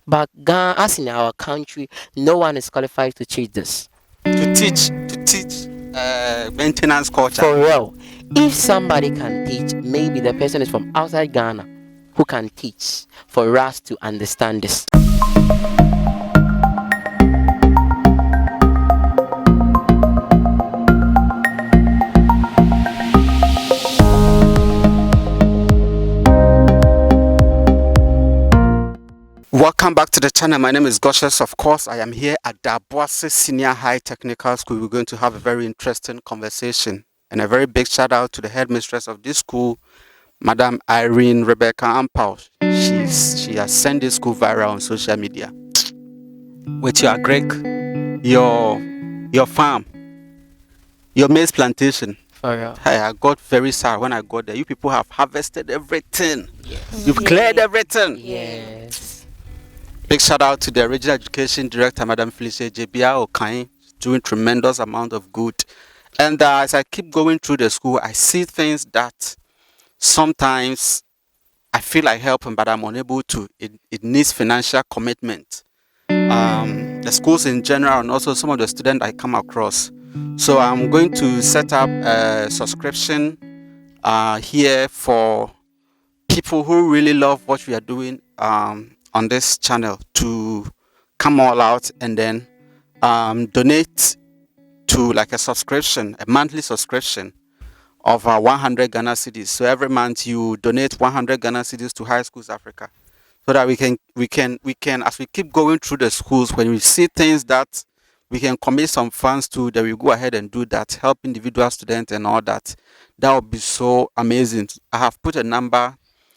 But as in our country, no one is qualified to teach this. To teach maintenance culture. For real. If somebody can teach, maybe the person is from outside Ghana who can teach for us to understand this. Welcome back to the channel. My name is Goshes. Of course, I am here at Daboase Senior High Technical School. We're going to have a very interesting conversation. And a very big shout out to the headmistress of this school, Madam Irene Rebecca Ampao. She has sent this school viral on social media. With your Greg, your farm, your maize plantation. For real. I got very sad when I got there. You people have harvested everything. Yes. You've cleared everything. Yes. Big shout out to the Regional Education Director, Madam Felicia Jebia Okain, doing tremendous amount of good. And as I keep going through the school, I see things that sometimes I feel like helping, but I'm unable to. It needs financial commitment. The schools in general, and also some of the students I come across. So I'm going to set up a subscription here for people who really love what we are doing on this channel to come all out and then donate to like a subscription, a monthly subscription of 100 Ghana cedis. So every month you donate 100 Ghana cedis to High Schools Africa, so that we can as we keep going through the schools, when we see things that we can commit some funds to, that we go ahead and do that, help individual students and all that. That would be so amazing. I have put a number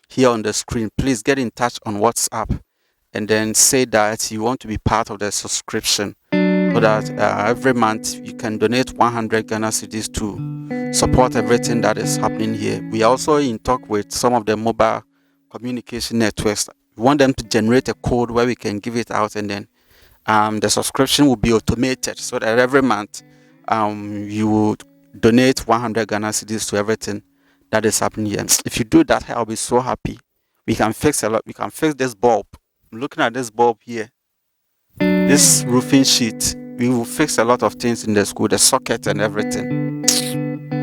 here on the screen. Please get in touch on WhatsApp and then say that you want to be part of the subscription, so that every month you can donate 100 Ghana cedis to support everything that is happening here. We are also in talk with some of the mobile communication networks. We want them to generate a code where we can give it out, and then the subscription will be automated, so that every month you would donate 100 Ghana cedis to everything that is happening here. If you do that, I'll be so happy. We can fix a lot. We can fix this bulb. I'm looking at this bulb here, this roofing sheet. We will fix a lot of things in the school, the socket and everything.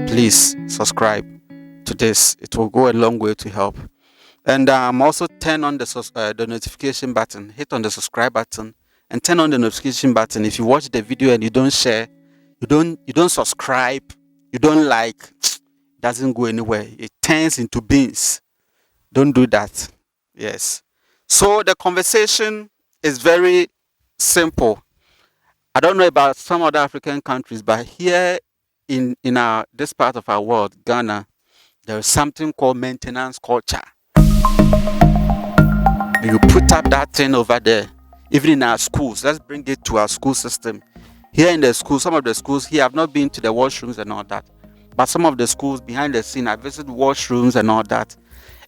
Please subscribe to this. It will go a long way to help. And also turn on the notification button. Hit on the subscribe button and turn on the notification button. If you watch the video and you don't share, you don't subscribe, you don't like, it doesn't go anywhere. It turns into beans. Don't do that. Yes. So the conversation is very simple. I don't know about some other African countries, but here in this part of our world, Ghana, there is something called maintenance culture. You put up that thing over there, even in our schools. Let's bring it to our school system. Here in the school, some of the schools here, I've not been to the washrooms and all that, but some of the schools behind the scene, I visit washrooms and all that,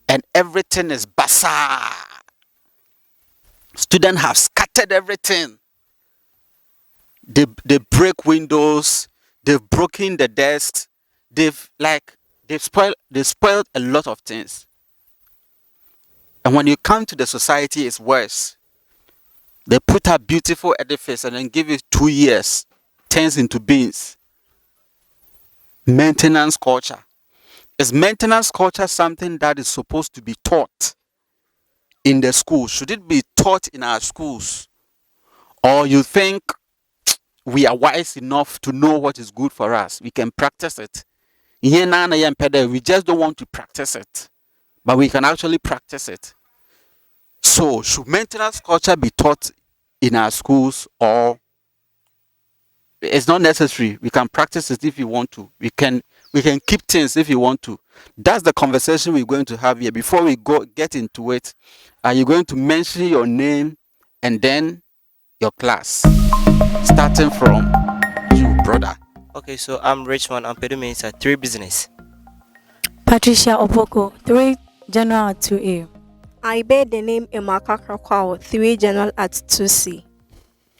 and everything is bazaar. Students have scattered everything. They break windows, they've broken the desks, they've spoiled a lot of things. And when you come to the society, it's worse. They put a beautiful edifice and then give it 2 years, turns into beans. Maintenance culture. Is maintenance culture something that is supposed to be taught in the school? Should it be taught in our schools? Or you think we are wise enough to know what is good for us? We can practice it. We just don't want to practice it, but we can actually practice it. So, should maintenance culture be taught in our schools, or it's not necessary? We can practice it if you want to. We can keep things if you want to. That's the conversation we're going to have here. Before we get into it, are you going to mention your name and then your class, starting from you, brother? Okay, so I'm Richmond. I'm Pedro at 3 Business. Patricia Opoko, 3 General at 2A. I bear the name Emaka Krakwao, 3 General at 2C.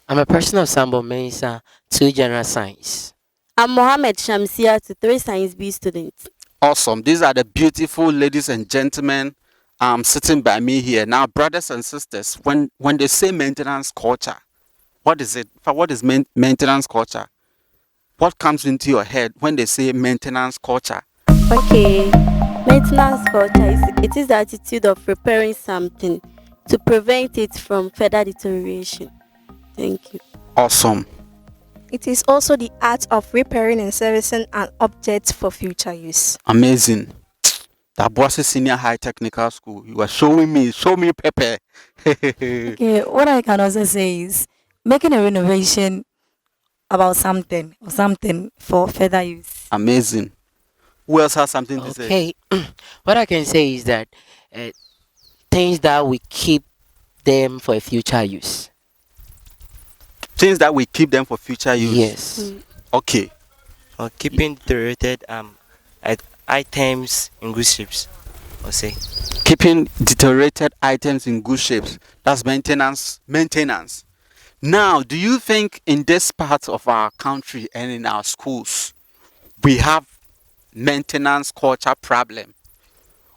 I'm a person of Sambo Mensa, 2 General Science. I'm Mohammed Shamsia, to 3 Science B students. Awesome. These are the beautiful ladies and gentlemen sitting by me here now, brothers and sisters, when they say maintenance culture, what is it? What is maintenance culture? What comes into your head when they say maintenance culture? Okay, maintenance culture is the attitude of preparing something to prevent it from further deterioration. Thank you. Awesome. It is also the art of repairing and servicing an object for future use. Amazing. That Boise Senior High Technical School. You are show me Pepe. Okay, what I can also say is making a renovation about something or something for further use. Amazing. Who else has something to say? Okay, what I can say is that things that we keep them for future use. Things that we keep them for future use. Yes. Okay. Or keeping deteriorated items in good shapes. Or say. Keeping deteriorated items in good shapes. That's maintenance. Now, do you think in this part of our country and in our schools, we have maintenance culture problem?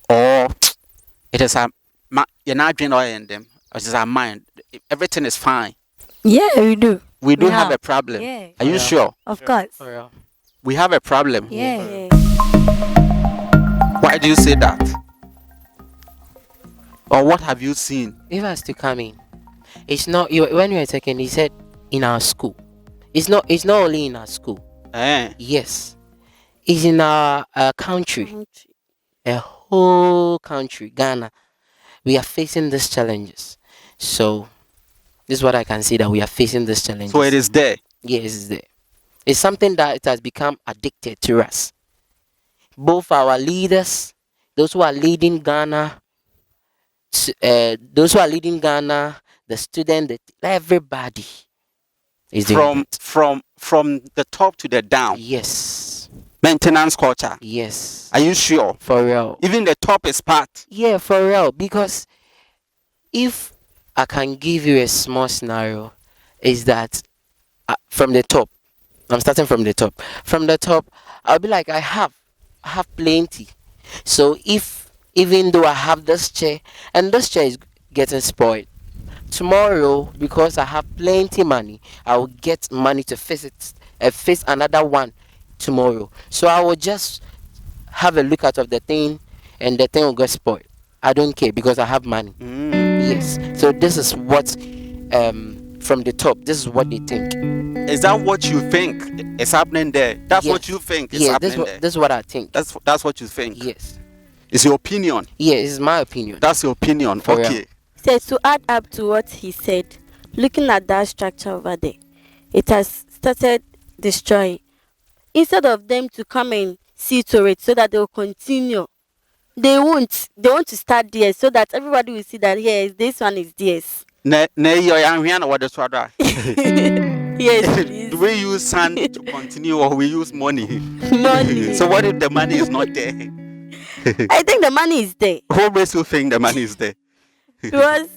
Or it is you're not doing all in them, or it is our mind. Everything is fine. Yeah, we do. We do have a problem. Yeah. Are you sure? Of course. For real. We have a problem. Yeah. Yeah. Why do you say that? Or what have you seen? If I was to come in, it's not when you were talking. He said in our school. It's not only in our school. Yes, it's in our country, a whole country, Ghana. We are facing these challenges. So this is what I can say, that we are facing these challenges. So it is there. Yes, it's there. It's something that it has become addicted to us. Both our leaders, those who are leading Ghana, the student, everybody is doing it. From the top to the down. Yes. Maintenance culture. Yes. Are you sure? For real. Even the top is part. Yeah, for real. Because if I can give you a small scenario, is that from the top, I'm starting from the top. From the top, I'll be like, I have plenty. So even though I have this chair, and this chair is getting spoiled, tomorrow, because I have plenty money, I will get money to fix another one tomorrow. So I will just have a look out of the thing, and the thing will get spoiled. I don't care because I have money. Yes. So this is what from the top, this is what they think. Is that what you think is happening there? That's what you think is happening there. This is what I think. That's what you think. Yes. It's your opinion. Yeah, it's my opinion. That's your opinion. For okay. real. So to add up to what he said, looking at that structure over there, it has started destroying. Instead of them to come and see to it so that they will continue, they won't. They want to start there so that everybody will see that yes, this one is theirs. Yes, Yes. Do we use sand to continue, or we use money? Money. So what if the money is not there? I think the money is there. Who makes you think the money is there? Because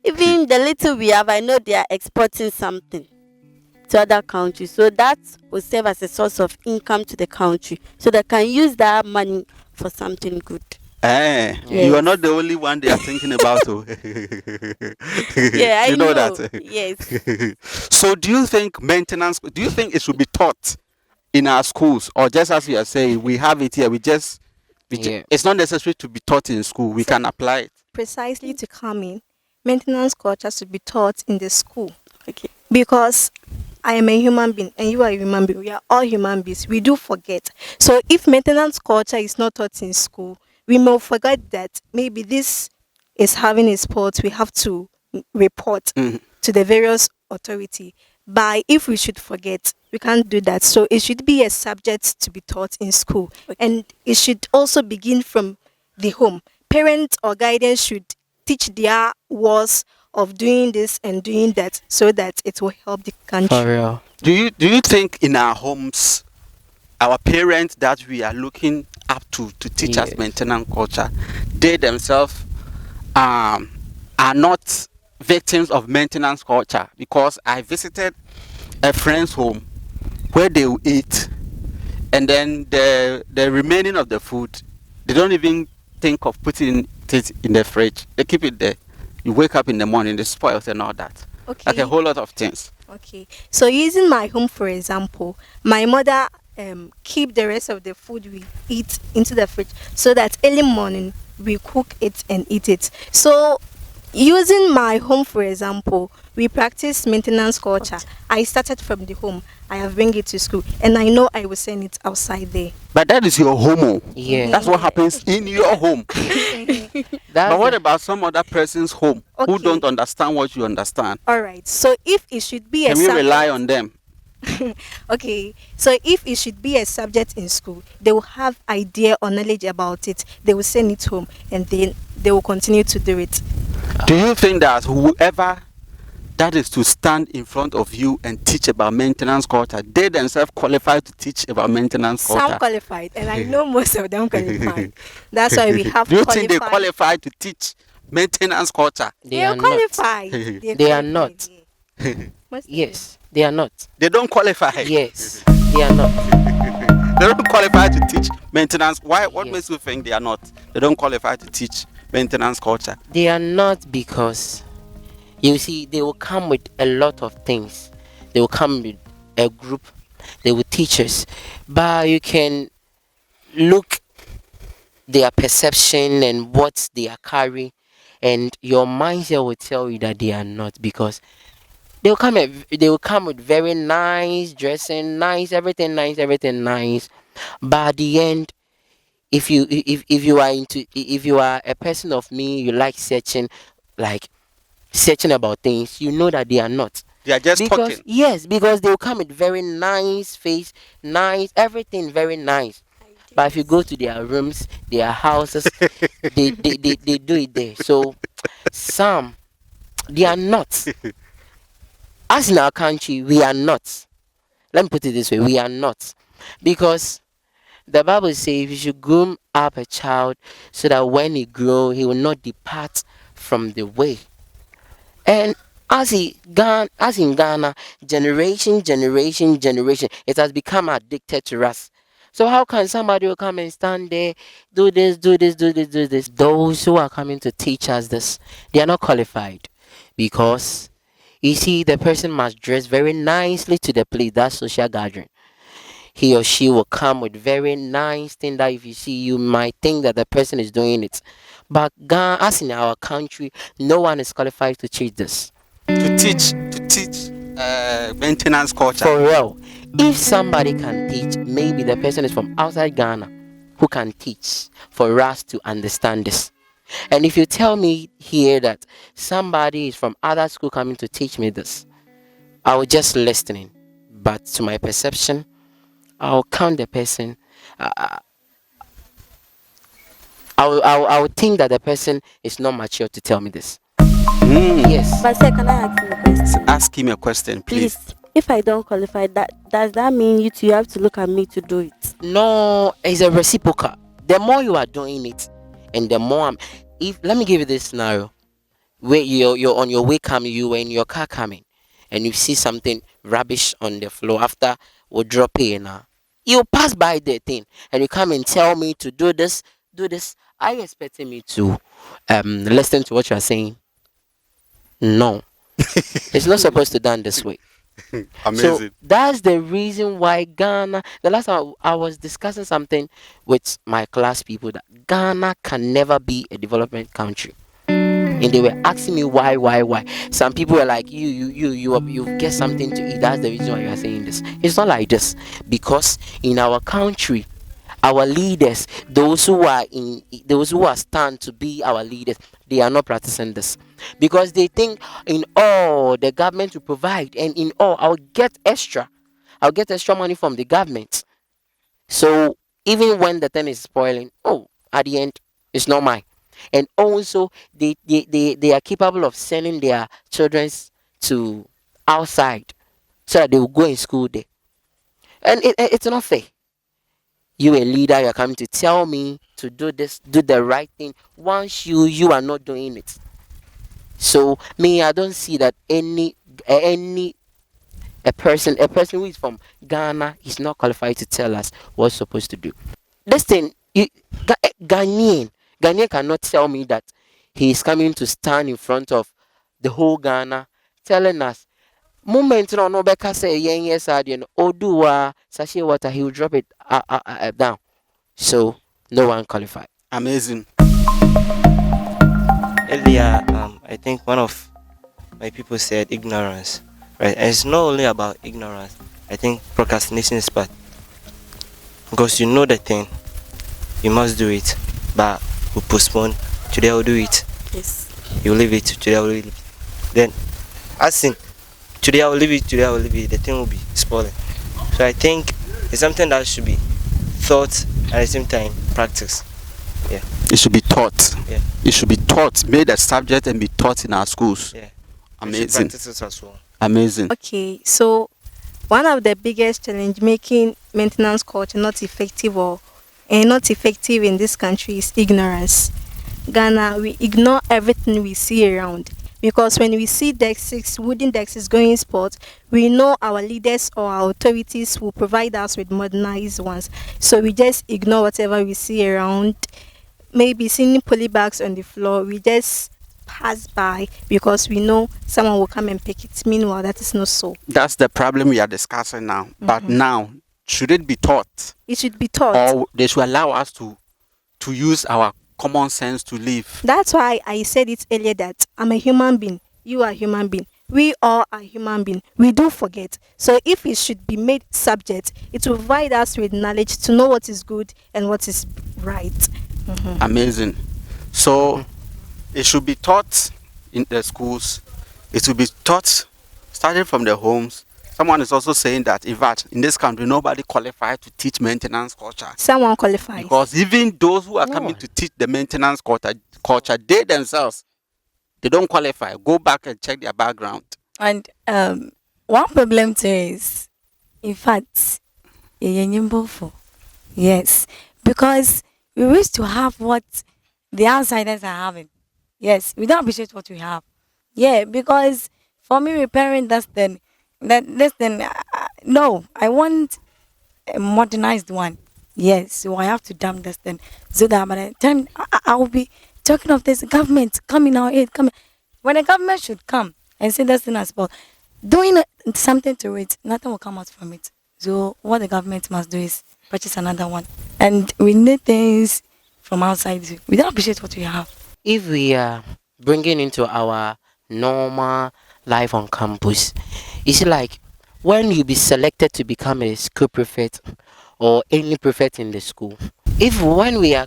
even the little we have, I know they are exporting something to other countries. So that will serve as a source of income to the country. So they can use that money for something good. Yes. You are not the only one they are thinking about. Yeah, I you know that. Yes. So do you think it should be taught in our schools, or just as you are saying, we have it here, it's not necessary to be taught in school, we can apply it? Precisely to come in, maintenance culture should be taught in the school. Okay. Because I am a human being and you are a human being. We are all human beings. We do forget. So if maintenance culture is not taught in school, we may forget that maybe this is having a spot. We have to report to the various authority. But if we should forget, we can't do that. So it should be a subject to be taught in school. And it should also begin from the home. Parents or guidance should teach their words of doing this and doing that so that it will help the country. For real. Do you think in our homes, our parents that we are looking up to teach us maintenance culture, they themselves are not victims of maintenance culture? Because I visited a friend's home where they will eat, and then the remaining of the food, they don't even think of putting put it in the fridge. They keep it there. You wake up in the morning, they spoil it and all that. Okay. Like a whole lot of things. Okay. So using my home for example, my mother keep the rest of the food we eat into the fridge so that early morning we cook it and eat it. So using my home for example, we practice maintenance culture. I started from the home. I have bring it to school, and I know I will send it outside there. But that is your home. Oh. Yeah. That's what happens in your home. That's But what the- about some other person's home who Okay. don't understand what you understand? All right. So if it should be Can a we subject, rely on them? okay. So if it should be a subject in school, they will have idea or knowledge about it. They will send it home, and then they will continue to do it. Do you think that whoever that is to stand in front of you and teach about maintenance culture, they themselves qualify to teach about maintenance Some culture? qualified, and I know most of them qualified. That's why we have. Do you think they qualified- qualify to teach maintenance culture? they They are are not. qualified. They are not. yeah. Most of Yes, they are not. They don't qualify. Yes, they are not. They don't qualify to teach maintenance. Why? What Yes. makes you think they are not? They don't qualify to teach maintenance culture. They are not because you see they will come with a lot of things. They will come with a group. They will teach us, but you can look their perception and what they are carrying, and your mindset will tell you that they are not because they will come with very nice dressing, nice everything, nice. But at the end, if you are a person of me, you like searching about things, you know that they are not. They are just Because talking. yes, because they will come with very nice face, nice everything, very nice. But if you go to their rooms, their houses, they do it there. So some they are not. As in our country, we are not. Let me put it this way: we are not, because the Bible says you should groom up a child so that when he grow, he will not depart from the way. And as in Ghana, generation, it has become addicted to us. So how can somebody will come and stand there, do this, do this, do this, do this? Those who are coming to teach us this, they are not qualified, because you see, the person must dress very nicely to the place, that social gathering. He or she will come with very nice thing that if you see, you might think that the person is doing it. But Ghana, as in our country, no one is qualified to teach this. To teach maintenance culture. For real. If somebody can teach, maybe the person is from outside Ghana who can teach for us to understand this. And if you tell me here that somebody is from other school coming to teach me this, I will just listening. But to my perception, I'll count the person. I will think that the person is not mature to tell me this. Yes. But sir, can I ask you a question? Ask him a question, please. Please, if I don't qualify, does that mean you have to look at me to do it? No, it's a reciprocal. The more you are doing it, and the more let me give you this scenario where you're on your way coming, you were in your car coming, and you see something rubbish on the floor after we drop in now. You pass by the thing and you come and tell me to do this. Are you expecting me to listen to what you are saying? No. It's not supposed to done this way. Amazing. So that's the reason why Ghana. The last time I was discussing something with my class people that Ghana can never be a development country, and they were asking me why. Some people were like, you get something to eat. That's the reason why you are saying this. It's not like this, because in our country, our leaders, those who are stand to be our leaders, they are not practicing this, because they think in all the government will provide, and in all I'll get extra money from the government. So even when the thing is spoiling, at the end it's not mine. And also they are capable of sending their children to outside so that they will go in school there, and it's not fair. You a leader, you're coming to tell me to do this, do the right thing, once you are not doing it. So me, I don't see that a person who is from Ghana is not qualified to tell us what's supposed to do. This thing, Ghanaian, Ghanaian cannot tell me that he is coming to stand in front of the whole Ghana telling us moment no beka say yen yes no oduwa sachet water he will drop it down. So no one qualified. Amazing. Earlier, I think one of my people said ignorance, right? And it's not only about ignorance. I think procrastination is part because you know the thing, you must do it, but we postpone. Today I'll do it. Yes. You leave it. Today I'll leave it. Then, as in, today I'll leave it. Today I'll leave it. The thing will be spoiling. So I think it's something that should be thought at the same time practice. It should be taught. Yeah. It should be taught, made a subject and be taught in our schools. Yeah. We should Amazing. practice it as well. Amazing. Okay, so one of the biggest challenge making maintenance culture not effective or not effective in this country is ignorance. Ghana, we ignore everything we see around because when we see desks, wooden desks going in sport, we know our leaders or our authorities will provide us with modernized ones. So we just ignore whatever we see around. Maybe seeing poly bags on the floor, we just pass by because we know someone will come and pick it. Meanwhile, that is not so. That's the problem we are discussing now. But now, should it be taught? It should be taught. Or they should allow us to use our common sense to live? That's why I said it earlier that I'm a human being. You are a human being. We all are human being. We do forget. So if it should be made subject, it will provide us with knowledge to know what is good and what is right. Amazing. So it should be taught in the schools. It will be taught starting from the homes. Someone is also saying that, in fact, in this country, nobody qualified to teach maintenance culture. Someone qualifies. Because even those who are coming to teach the maintenance culture, they themselves, they don't qualify. Go back and check their background. And one problem too is, in fact, yes, because we wish to have what the outsiders are having. Yes, we don't appreciate what we have. Yeah, because for me, repairing this thing, no, I want a modernized one. Yes, so I have to dump this thing so that by the time I will be talking of this government coming out, it coming when the government should come and say this thing as well, doing something to it, nothing will come out from it. So what the government must do is purchase another one, and we need things from outside. We don't appreciate what we have. If we are bringing into our normal life on campus, it's like when you be selected to become a school prefect or any prefect in the school. If when we are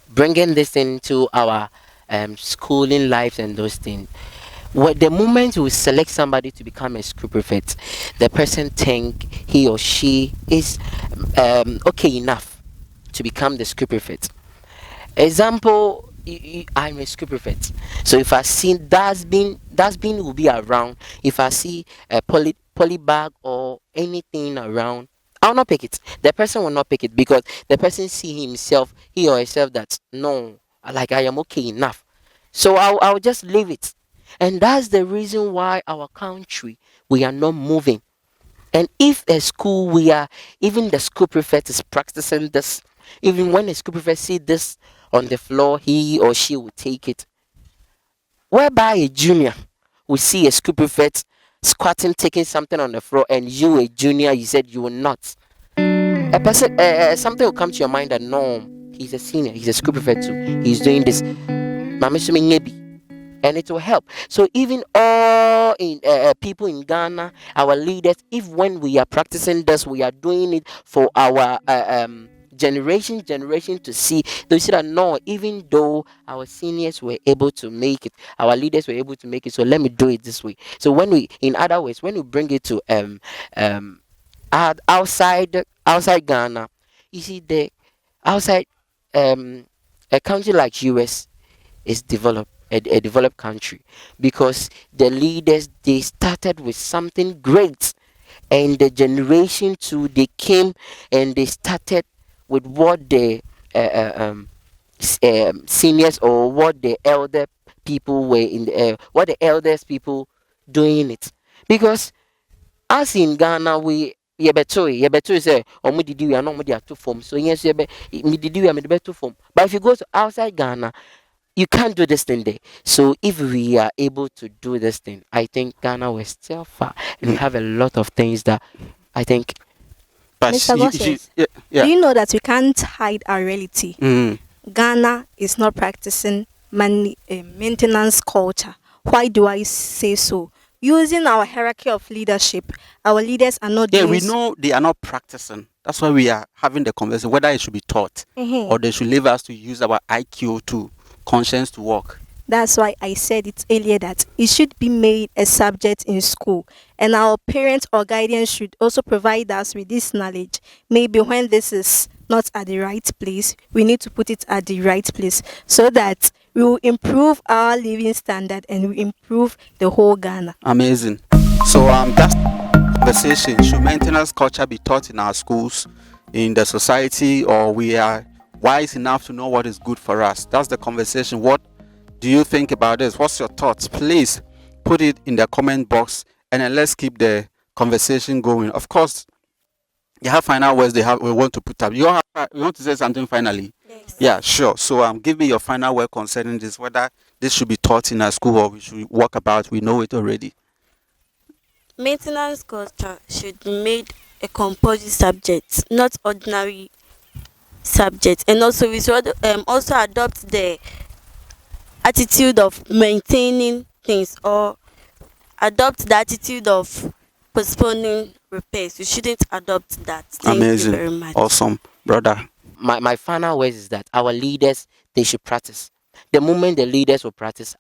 bringing this into our schooling lives and those things, the moment we select somebody to become a school prefect, the person think he or she is okay enough to become the school prefect. Example, I'm a school prefect, so if I see dustbin will be around. If I see a poly bag or anything around, I'll not pick it. The person will not pick it because the person see himself, he or herself, that no, like I am okay enough. So I'll just leave it. And that's the reason why our country, we are not moving. And if a school, even the school prefect is practicing this, even when a school prefect see this on the floor, he or she will take it. Whereby a junior will see a school prefect squatting, taking something on the floor, and you, a junior, you said you will not. A person, something will come to your mind that no, he's a senior, he's a school prefect too, he's doing this. And it will help. So even all in people in Ghana, our leaders, if when we are practicing this, we are doing it for our generation to see, they see that no, even though our seniors were able to make it, our leaders were able to make it, so let me do it this way. So when we, in other ways, when we bring it to outside Ghana, you see the outside a country like US is developed, a developed country, because the leaders, they started with something great, and the generation too, they came and they started with what the seniors or what the elder people were in the what the eldest people doing it. Because us in Ghana, we yɛbɛto sɛ ɔmo didi wie na ɔmo de ato fam. So yes, me didi wie me de bɛto fam. But if you go to outside Ghana, you can't do this thing there. So if we are able to do this thing, I think Ghana will still far, and we have a lot of things that I think. But Mr. Gosses, yeah. do you know that we can't hide our reality? Ghana is not practicing maintenance culture. Why do I say so? Using our hierarchy of leadership, our leaders are not Yeah, doing we know they are not practicing. That's why we are having the conversation whether it should be taught or they should leave us to use our IQ to conscience to work. That's why I said it earlier that it should be made a subject in school, and our parents or guardians should also provide us with this knowledge. Maybe when this is not at the right place, we need to put it at the right place so that we will improve our living standard and we improve the whole Ghana. Amazing. So that's the conversation. Should maintenance culture be taught in our schools, in the society, or we are wise enough to know what is good for us? That's the conversation. What do you think about this? What's your thoughts? Please put it in the comment box, and then let's keep the conversation going. Of course, you have final words we want to put up. You want to say something finally? Yes. Yeah, sure. So give me your final word concerning this, whether this should be taught in our school or we should walk about. We know it already. Maintenance culture should be made a compulsory subject, not ordinary subject, and also we should also adopt the attitude of maintaining things, or adopt the attitude of postponing repairs. You shouldn't adopt that. Thank Amazing. you very much. Awesome, brother. My final words is that our leaders, they should practice. The moment the leaders will practice,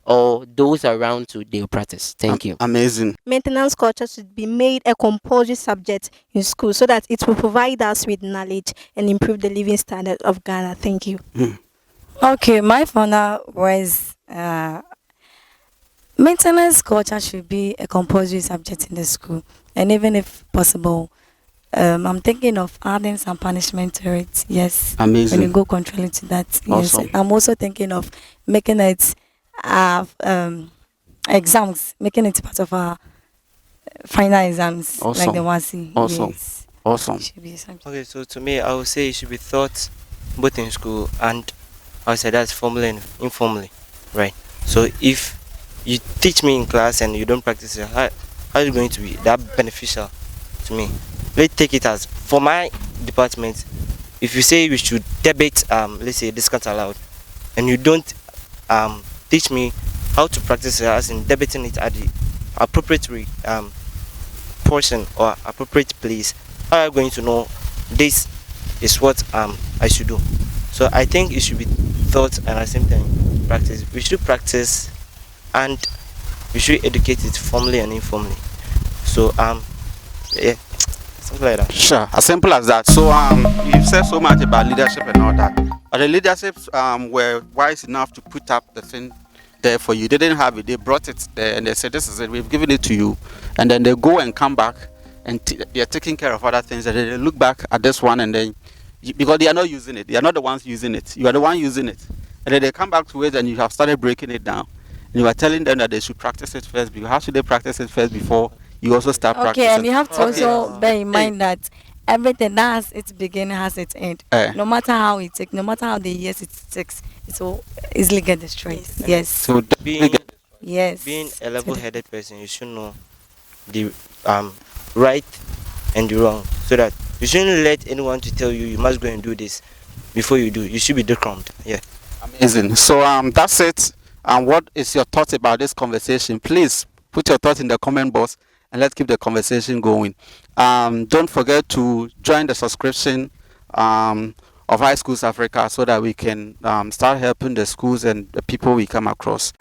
or those around to they will practice. Thank you. Amazing. Maintenance culture should be made a compulsory subject in school so that it will provide us with knowledge and improve the living standard of Ghana. Thank you. Okay, my final was maintenance culture should be a compulsory subject in the school, and even if possible, I'm thinking of adding some punishment to it. Yes, Amazing. when you go contrary to that. Awesome. Yes, I'm also thinking of making it exams, making it part of our final exams, Awesome. like the WASI. Awesome. Yes. Awesome. It should be a subject. Okay, so to me, I would say it should be taught both in school and outside, that's formally and informally, right? So if you teach me in class and you don't practice it, how is it going to be that beneficial to me? Let's take it as, for my department, if you say we should debit, let's say discount allowed, and you don't teach me how to practice it, as in debiting it at the appropriate portion or appropriate place, how are you going to know this is what I should do? So I think it should be taught and at the same time practice. We should practice and we should educate it formally and informally. So yeah, something like that. Sure, as simple as that. So you've said so much about leadership and all that. But the leaderships were wise enough to put up the thing there for you. They didn't have it. They brought it there and they said, "This is it. We've given it to you." And then they go and come back and they're taking care of other things. And then they look back at this one and then because they are not using it. They are not the ones using it. You are the one using it. And then they come back to it and you have started breaking it down. And you are telling them that they should practice it first. Because how should they practice it first before you also start practicing? Okay, and you have to Okay. also bear in mind that everything that has its beginning has its end. No matter how it takes, no matter how the years it takes, it will easily get destroyed. Yes. So Being Yes. being a level-headed person, you should know the right and the wrong, so that you shouldn't let anyone to tell you must go and do this before you do. You should be decromed. Yeah. amazing. So that's it. What is your thoughts about this conversation? Please put your thoughts in the comment box and let's keep the conversation going. Don't forget to join the subscription of High Schools Africa so that we can start helping the schools and the people we come across.